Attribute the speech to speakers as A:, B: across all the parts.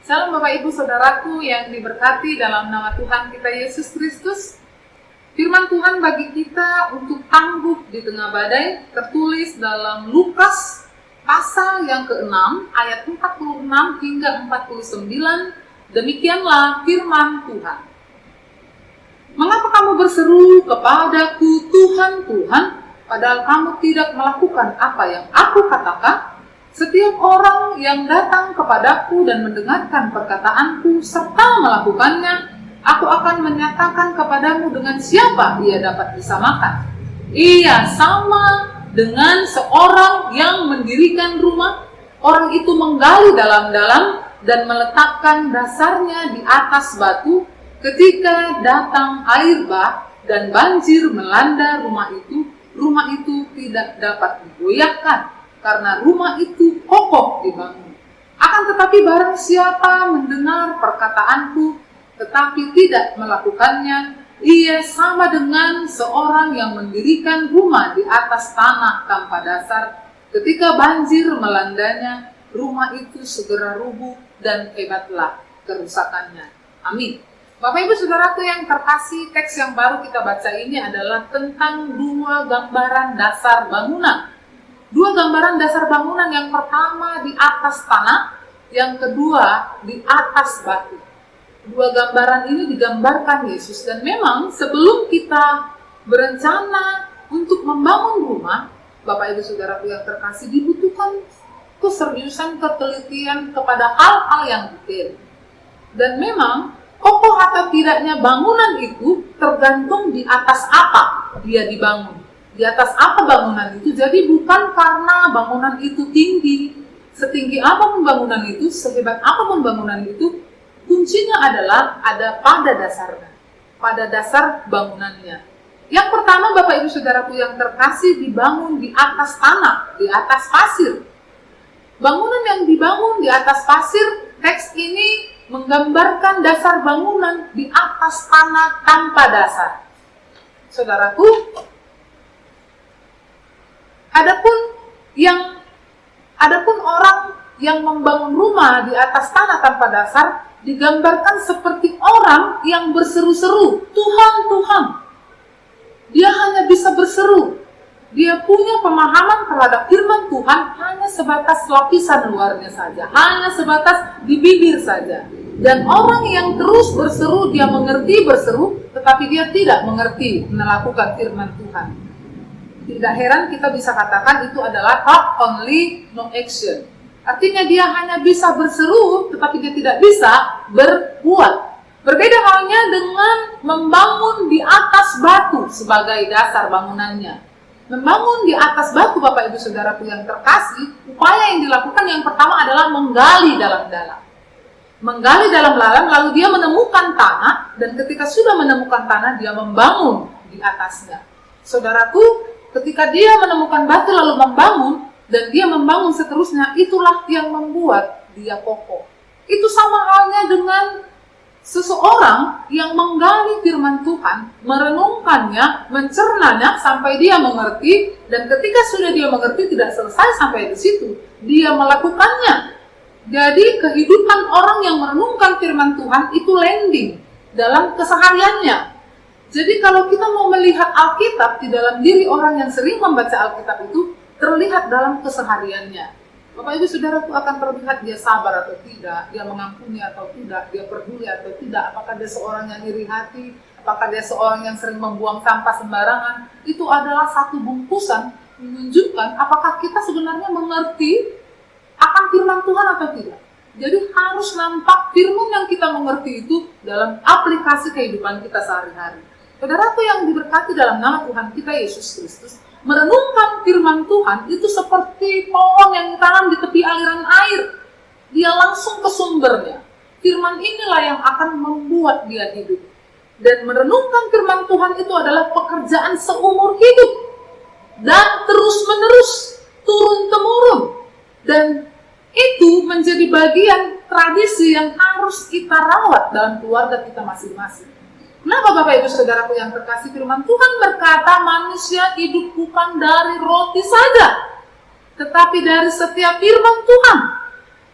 A: Salam Bapak Ibu Saudaraku yang diberkati dalam nama Tuhan kita Yesus Kristus. Firman Tuhan bagi kita untuk tangguh di tengah badai tertulis dalam Lukas pasal yang ke-6 ayat 46 hingga 49. Demikianlah firman Tuhan. Mengapa kamu berseru kepadaku, Tuhan, Tuhan, padahal kamu tidak melakukan apa yang aku katakan? Setiap orang yang datang kepadaku dan mendengarkan perkataanku serta melakukannya, aku akan menyatakan kepadamu dengan siapa ia dapat disamakan. Ia sama dengan seorang yang mendirikan rumah. Orang itu menggali dalam-dalam dan meletakkan dasarnya di atas batu. Ketika datang air bah dan banjir melanda rumah itu tidak dapat digoyahkan, karena rumah itu kokoh dibangun. Akan tetapi barang siapa mendengar perkataanku, tetapi tidak melakukannya, ia sama dengan seorang yang mendirikan rumah di atas tanah tanpa dasar. Ketika banjir melandanya, rumah itu segera rubuh dan hebatlah kerusakannya. Amin. Bapak Ibu Saudaraku yang terkasih, teks yang baru kita baca ini adalah tentang dua gambaran dasar bangunan. Dua gambaran dasar bangunan, yang pertama di atas tanah, yang kedua di atas batu. Dua gambaran ini digambarkan Yesus, dan memang sebelum kita berencana untuk membangun rumah, Bapak Ibu Saudaraku yang terkasih, dibutuhkan keseriusan, ketelitian kepada hal-hal yang detail. Dan memang kokoh atau tidaknya bangunan itu tergantung di atas apa dia dibangun. Di atas apa bangunan itu, jadi bukan karena bangunan itu tinggi, setinggi apapun bangunan itu, sehebat apapun bangunan itu, kuncinya adalah ada pada dasarnya, pada dasar bangunannya. Yang pertama Bapak Ibu Saudaraku yang terkasih, dibangun di atas tanah, di atas pasir. Bangunan yang dibangun di atas pasir, teks ini menggambarkan dasar bangunan di atas tanah tanpa dasar. Saudaraku, Adapun orang yang membangun rumah di atas tanah tanpa dasar digambarkan seperti orang yang berseru-seru, Tuhan, Tuhan. Dia hanya bisa berseru. Dia punya pemahaman terhadap firman Tuhan hanya sebatas lapisan luarnya saja, hanya sebatas di bibir saja. Dan orang yang terus berseru, dia mengerti berseru, tetapi dia tidak mengerti melakukan firman Tuhan. Tidak heran kita bisa katakan itu adalah talk only, no action. Artinya dia hanya bisa berseru, tetapi dia tidak bisa berbuat. Berbeda halnya dengan membangun di atas batu sebagai dasar bangunannya. Membangun di atas batu, Bapak Ibu Saudaraku yang terkasih, upaya yang dilakukan yang pertama adalah menggali dalam-dalam. Menggali dalam-dalam, lalu dia menemukan tanah, dan ketika sudah menemukan tanah, dia membangun di atasnya. Saudaraku, ketika dia menemukan batu lalu membangun, dan dia membangun seterusnya, itulah yang membuat dia kokoh. Itu sama halnya dengan seseorang yang menggali firman Tuhan, merenungkannya, mencernanya sampai dia mengerti, dan ketika sudah dia mengerti tidak selesai sampai di situ, dia melakukannya. Jadi kehidupan orang yang merenungkan firman Tuhan itu landing dalam kesehariannya. Jadi kalau kita mau melihat Alkitab di dalam diri orang yang sering membaca Alkitab itu terlihat dalam kesehariannya. Bapak Ibu Saudaraku akan terlihat dia sabar atau tidak, dia mengampuni atau tidak, dia peduli atau tidak, apakah dia seorang yang iri hati, apakah dia seorang yang sering membuang sampah sembarangan. Itu adalah satu bungkusan menunjukkan apakah kita sebenarnya mengerti akan firman Tuhan atau tidak. Jadi harus nampak firman yang kita mengerti itu dalam aplikasi kehidupan kita sehari-hari. Saudaraku yang diberkati dalam nama Tuhan kita Yesus Kristus, merenungkan firman Tuhan itu seperti pohon yang ditanam di tepi aliran air. Dia langsung ke sumbernya. Firman inilah yang akan membuat dia hidup. Dan merenungkan firman Tuhan itu adalah pekerjaan seumur hidup. Dan terus-menerus, turun-temurun. Dan itu menjadi bagian tradisi yang harus kita rawat dalam keluarga kita masing-masing. Kenapa Bapak Ibu Saudaraku yang terkasih, firman Tuhan berkata manusia hidup bukan dari roti saja, tetapi dari setiap firman Tuhan.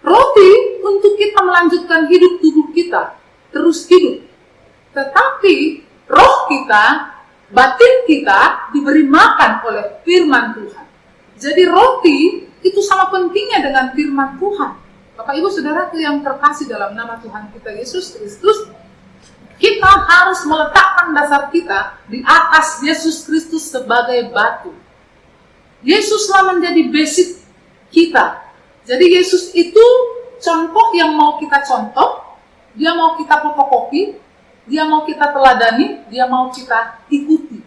A: Roti untuk kita melanjutkan hidup tubuh kita, terus hidup. Tetapi roh kita, batin kita diberi makan oleh firman Tuhan. Jadi roti itu sama pentingnya dengan firman Tuhan. Bapak Ibu Saudaraku yang terkasih dalam nama Tuhan kita Yesus Kristus, kita harus meletakkan dasar kita di atas Yesus Kristus sebagai batu. Yesuslah menjadi basic kita. Jadi Yesus itu contoh yang mau kita contoh, dia mau kita fotokopi, dia mau kita teladani, dia mau kita ikuti.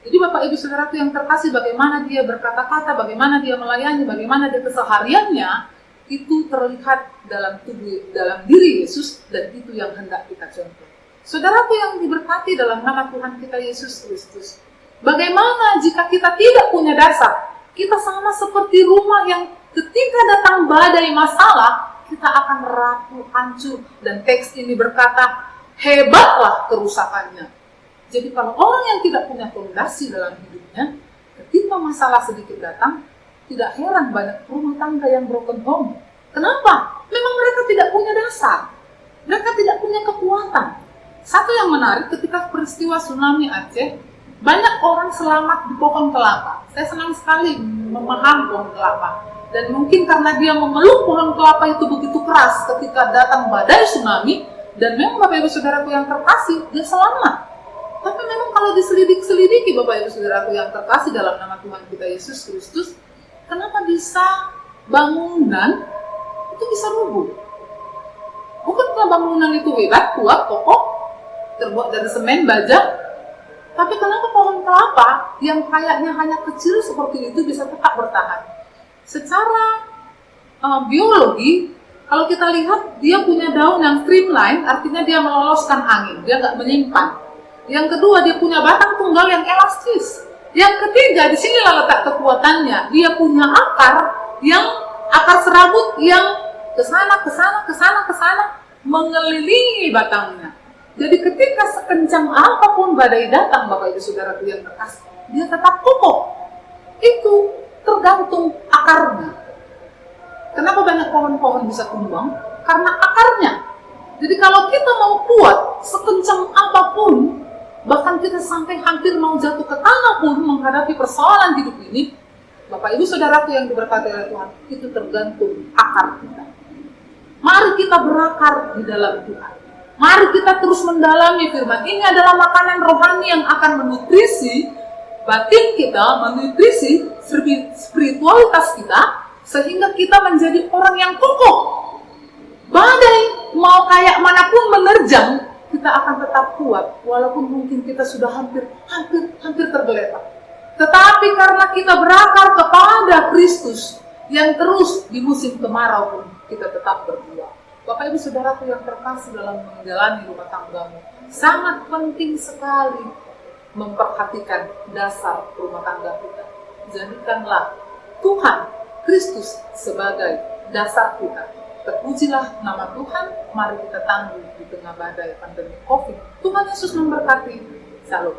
A: Jadi Bapak Ibu Saudaraku yang terkasih, bagaimana dia berkata-kata, bagaimana dia melayani, bagaimana dia kesehariannya, itu terlihat dalam diri Yesus, dan itu yang hendak kita contoh. Saudaraku yang diberkati dalam nama Tuhan kita Yesus Kristus, bagaimana jika kita tidak punya dasar? Kita sama seperti rumah yang ketika datang badai masalah, kita akan rapuh, hancur. Dan teks ini berkata, hebatlah kerusakannya. Jadi kalau orang yang tidak punya fondasi dalam hidupnya, ketika masalah sedikit datang, tidak heran banyak rumah tangga yang broken home. Kenapa? Memang mereka tidak punya dasar. Mereka tidak punya kekuatan. Satu yang menarik, ketika peristiwa tsunami Aceh, banyak orang selamat di pohon kelapa. Saya senang sekali memahami pohon kelapa. Dan mungkin karena dia memeluk pohon kelapa itu begitu keras ketika datang badai tsunami, dan memang Bapak Ibu Saudaraku yang terkasih, dia selamat. Tapi memang kalau diselidik-selidiki Bapak Ibu Saudaraku yang terkasih dalam nama Tuhan kita Yesus Kristus, kenapa bisa bangunan itu bisa rubuh? Bukankah bangunan itu hebat, kuat, kokoh, terbuat dari semen, baja? Tapi kenapa pohon kelapa yang kayaknya hanya kecil seperti itu bisa tetap bertahan? Secara biologi, kalau kita lihat dia punya daun yang streamline, artinya dia meloloskan angin, dia nggak menyimpan. Yang kedua, dia punya batang tunggal yang elastis. Yang ketiga, di sinilah letak kekuatannya. Dia punya akar serabut yang kesana, mengelilingi batangnya. Jadi ketika sekencang apapun badai datang, Bapak Ibu Saudaraku yang terkasih, dia tetap kokoh. Itu tergantung akarnya. Kenapa banyak pohon-pohon bisa tumbang? Karena akarnya. Jadi kalau kita mau kuat, sekencang apapun, bahkan kita sampai hampir mau jatuh ke tanah pun menghadapi persoalan hidup ini, Bapak Ibu Saudaraku yang diberkati oleh Tuhan, itu tergantung akar kita. Mari kita berakar di dalam Tuhan. Mari kita terus mendalami firman. Ini adalah makanan rohani yang akan menutrisi batin kita, menutrisi spiritualitas kita, sehingga kita menjadi orang yang kokoh. Badai mau kayak manapun menerjang, kita akan tetap kuat, walaupun mungkin kita sudah hampir tergeletak. Tetapi karena kita berakar kepada Kristus, yang terus di musim kemarau pun kita tetap berbuah. Bapak Ibu Saudaraku yang terkasih dalam menjalani rumah tanggamu, sangat penting sekali memperhatikan dasar rumah tangga kita. Jadikanlah Tuhan Kristus sebagai dasar kita. Terpujilah nama Tuhan, mari kita tangguh di tengah badai pandemi COVID. Tuhan Yesus memberkati. Salam.